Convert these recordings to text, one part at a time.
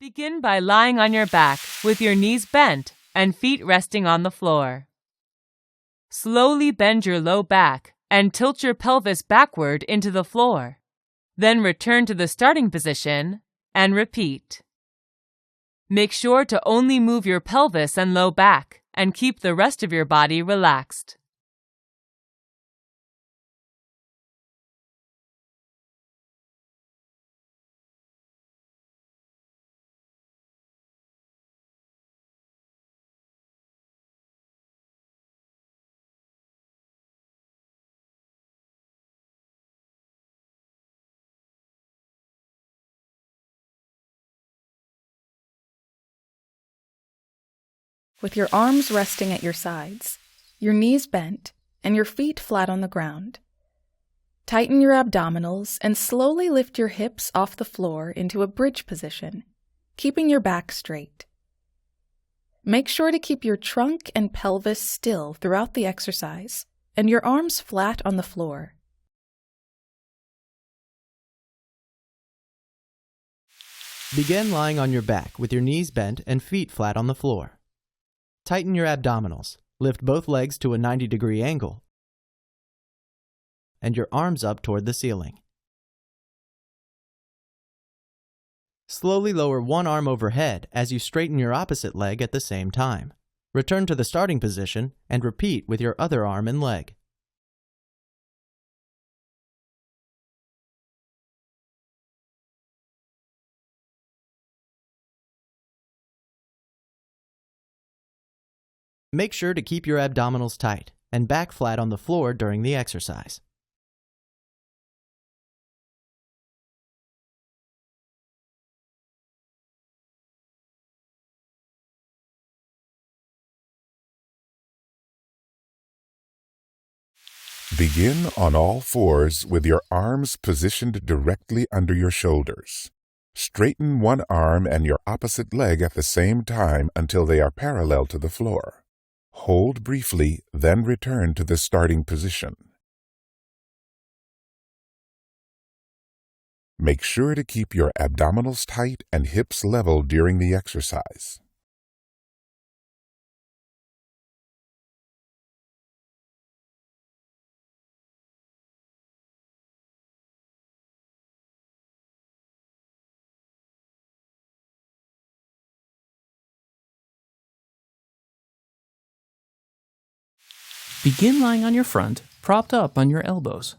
Begin by lying on your back with your knees bent and feet resting on the floor. Slowly bend your low back and tilt your pelvis backward into the floor. Then return to the starting position and repeat. Make sure to only move your pelvis and low back and keep the rest of your body relaxed. With your arms resting at your sides, your knees bent, and your feet flat on the ground. Tighten your abdominals and slowly lift your hips off the floor into a bridge position, keeping your back straight. Make sure to keep your trunk and pelvis still throughout the exercise, and your arms flat on the floor. Begin lying on your back with your knees bent and feet flat on the floor. Tighten your abdominals, lift both legs to a 90-degree angle, and your arms up toward the ceiling. Slowly lower one arm overhead as you straighten your opposite leg at the same time. Return to the starting position and repeat with your other arm and leg. Make sure to keep your abdominals tight and back flat on the floor during the exercise. Begin on all fours with your arms positioned directly under your shoulders. Straighten one arm and your opposite leg at the same time until they are parallel to the floor. Hold briefly, then return to the starting position. Make sure to keep your abdominals tight and hips level during the exercise. Begin lying on your front, propped up on your elbows.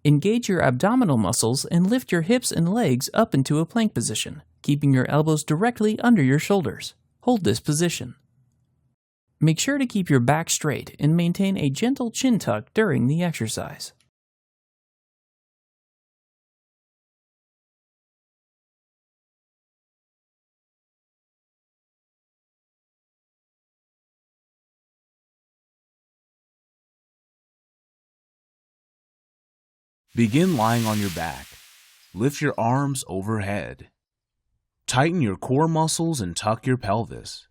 Engage your abdominal muscles and lift your hips and legs up into a plank position, keeping your elbows directly under your shoulders. Hold this position. Make sure to keep your back straight and maintain a gentle chin tuck during the exercise. Begin lying on your back. Lift your arms overhead. Tighten your core muscles and tuck your pelvis.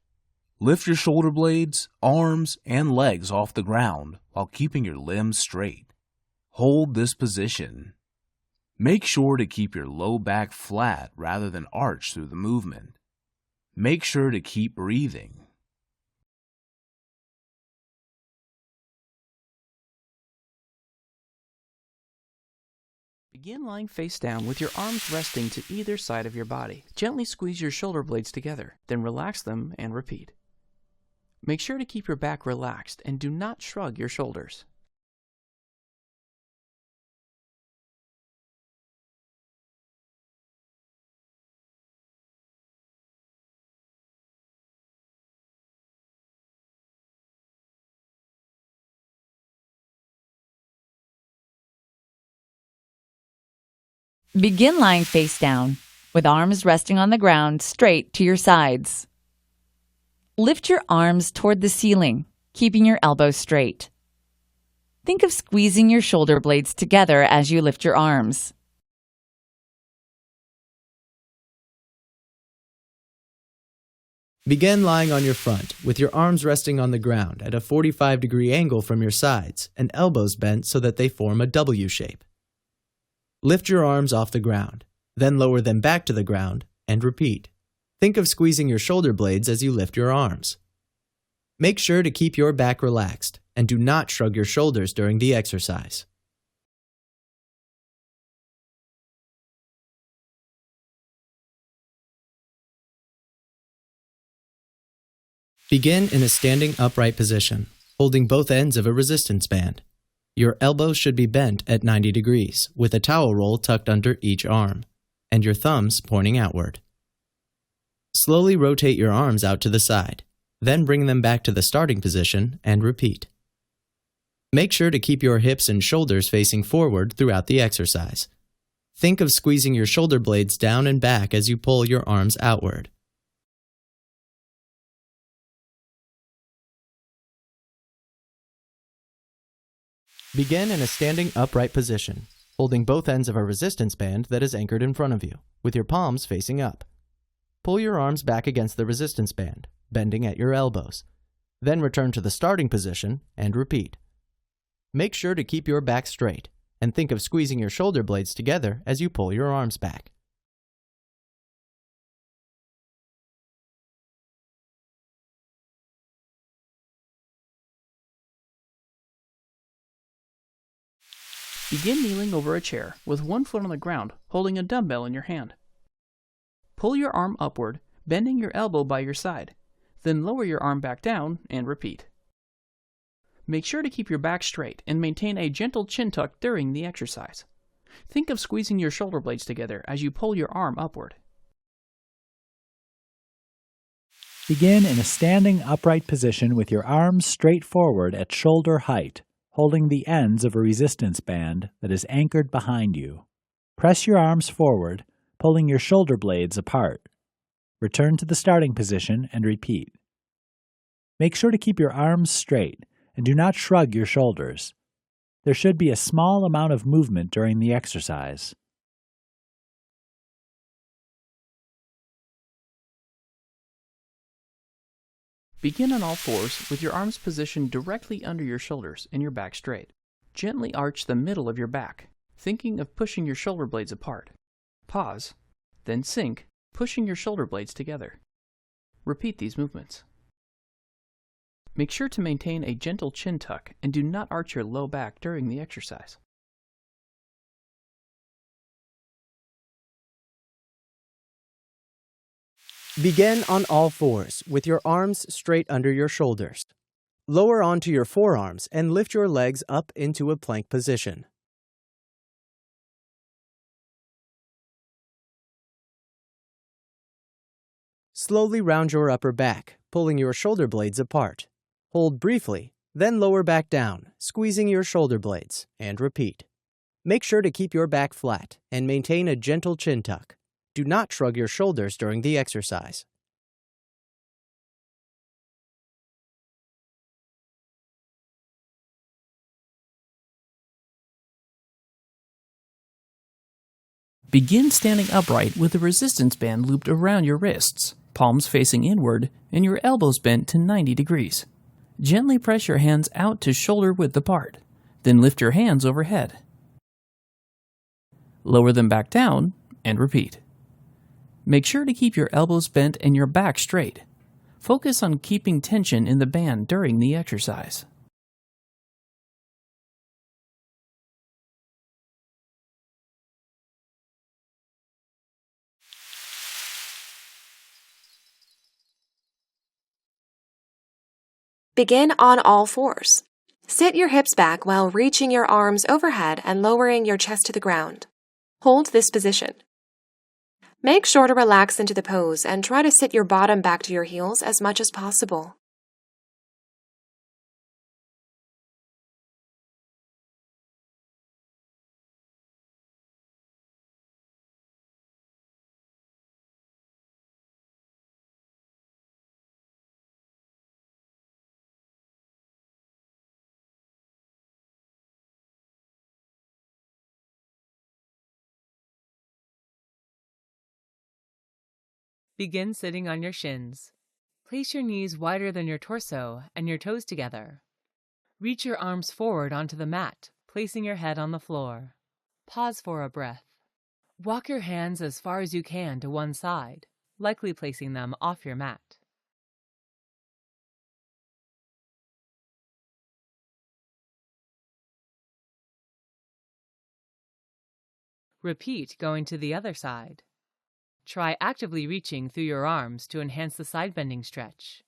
Lift your shoulder blades, arms, and legs off the ground while keeping your limbs straight. Hold this position. Make sure to keep your low back flat rather than arch through the movement. Make sure to keep breathing. Begin lying face down with your arms resting to either side of your body. Gently squeeze your shoulder blades together, then relax them and repeat. Make sure to keep your back relaxed and do not shrug your shoulders. Begin lying face down, with arms resting on the ground straight to your sides. Lift your arms toward the ceiling, keeping your elbows straight. Think of squeezing your shoulder blades together as you lift your arms. Begin lying on your front, with your arms resting on the ground at a 45-degree angle from your sides and elbows bent so that they form a W shape. Lift your arms off the ground, then lower them back to the ground and repeat. Think of squeezing your shoulder blades as you lift your arms. Make sure to keep your back relaxed and do not shrug your shoulders during the exercise. Begin in a standing upright position, holding both ends of a resistance band. Your elbows should be bent at 90 degrees, with a towel roll tucked under each arm, and your thumbs pointing outward. Slowly rotate your arms out to the side, then bring them back to the starting position and repeat. Make sure to keep your hips and shoulders facing forward throughout the exercise. Think of squeezing your shoulder blades down and back as you pull your arms outward. Begin in a standing upright position, holding both ends of a resistance band that is anchored in front of you, with your palms facing up. Pull your arms back against the resistance band, bending at your elbows. Then return to the starting position and repeat. Make sure to keep your back straight, and think of squeezing your shoulder blades together as you pull your arms back. Begin kneeling over a chair with one foot on the ground, holding a dumbbell in your hand. Pull your arm upward, bending your elbow by your side. Then lower your arm back down and repeat. Make sure to keep your back straight and maintain a gentle chin tuck during the exercise. Think of squeezing your shoulder blades together as you pull your arm upward. Begin in a standing upright position with your arms straight forward at shoulder height, holding the ends of a resistance band that is anchored behind you. Press your arms forward, pulling your shoulder blades apart. Return to the starting position and repeat. Make sure to keep your arms straight and do not shrug your shoulders. There should be a small amount of movement during the exercise. Begin on all fours with your arms positioned directly under your shoulders and your back straight. Gently arch the middle of your back, thinking of pushing your shoulder blades apart. Pause, then sink, pushing your shoulder blades together. Repeat these movements. Make sure to maintain a gentle chin tuck and do not arch your low back during the exercise. Begin on all fours with your arms straight under your shoulders. Lower onto your forearms and lift your legs up into a plank position. Slowly round your upper back, pulling your shoulder blades apart. Hold briefly, then lower back down, squeezing your shoulder blades, and repeat. Make sure to keep your back flat and maintain a gentle chin tuck. Do not shrug your shoulders during the exercise. Begin standing upright with a resistance band looped around your wrists, palms facing inward, and your elbows bent to 90 degrees. Gently press your hands out to shoulder width apart, then lift your hands overhead. Lower them back down and repeat. Make sure to keep your elbows bent and your back straight. Focus on keeping tension in the band during the exercise. Begin on all fours. Sit your hips back while reaching your arms overhead and lowering your chest to the ground. Hold this position. Make sure to relax into the pose and try to sit your bottom back to your heels as much as possible. Begin sitting on your shins. Place your knees wider than your torso and your toes together. Reach your arms forward onto the mat, placing your head on the floor. Pause for a breath. Walk your hands as far as you can to one side. likely placing them off your mat. Repeat going to the other side. Try actively reaching through your arms to enhance the side bending stretch.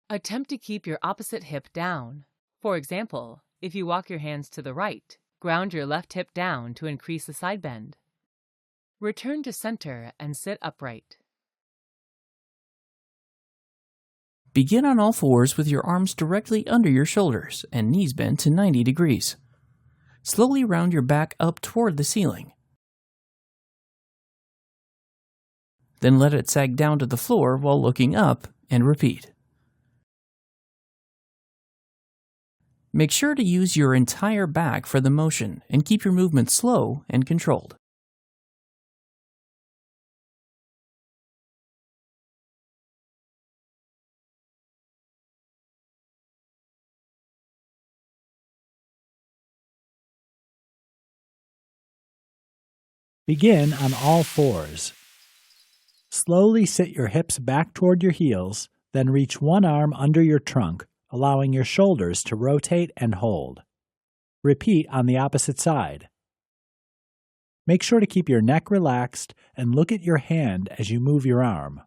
Attempt to keep your opposite hip down. For example, if you walk your hands to the right, ground your left hip down to increase the side bend. Return to center and sit upright. Begin on all fours with your arms directly under your shoulders and knees bent to 90 degrees. Slowly round your back up toward the ceiling. Then let it sag down to the floor while looking up and repeat. Make sure to use your entire back for the motion and keep your movement slow and controlled. Begin on all fours. Slowly sit your hips back toward your heels, then reach one arm under your trunk, allowing your shoulders to rotate and hold. Repeat on the opposite side. Make sure to keep your neck relaxed and look at your hand as you move your arm.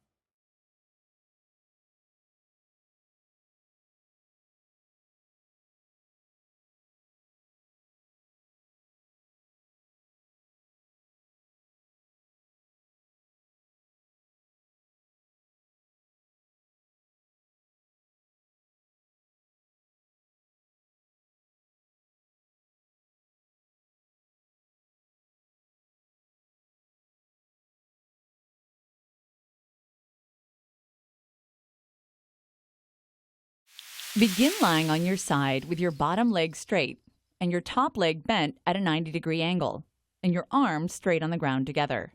Begin lying on your side with your bottom leg straight and your top leg bent at a 90-degree angle and your arms straight on the ground together.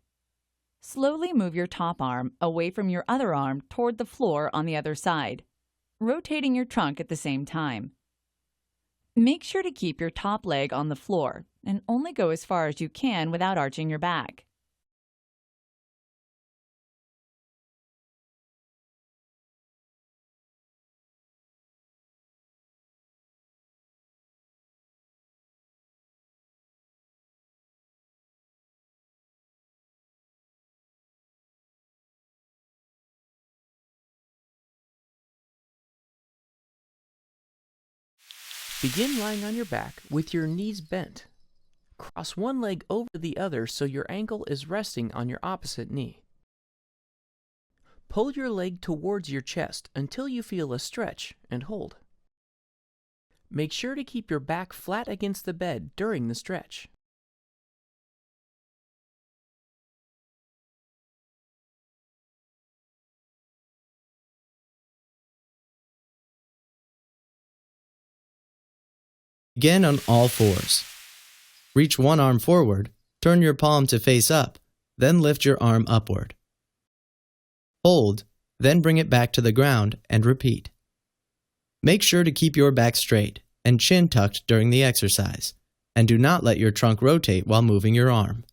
Slowly move your top arm away from your other arm toward the floor on the other side, rotating your trunk at the same time. Make sure to keep your top leg on the floor and only go as far as you can without arching your back. Begin lying on your back with your knees bent. Cross one leg over the other so your ankle is resting on your opposite knee. Pull your leg towards your chest until you feel a stretch and hold. Make sure to keep your back flat against the bed during the stretch. Begin on all fours. Reach one arm forward, turn your palm to face up, then lift your arm upward. Hold, then bring it back to the ground and repeat. Make sure to keep your back straight and chin tucked during the exercise, and do not let your trunk rotate while moving your arm.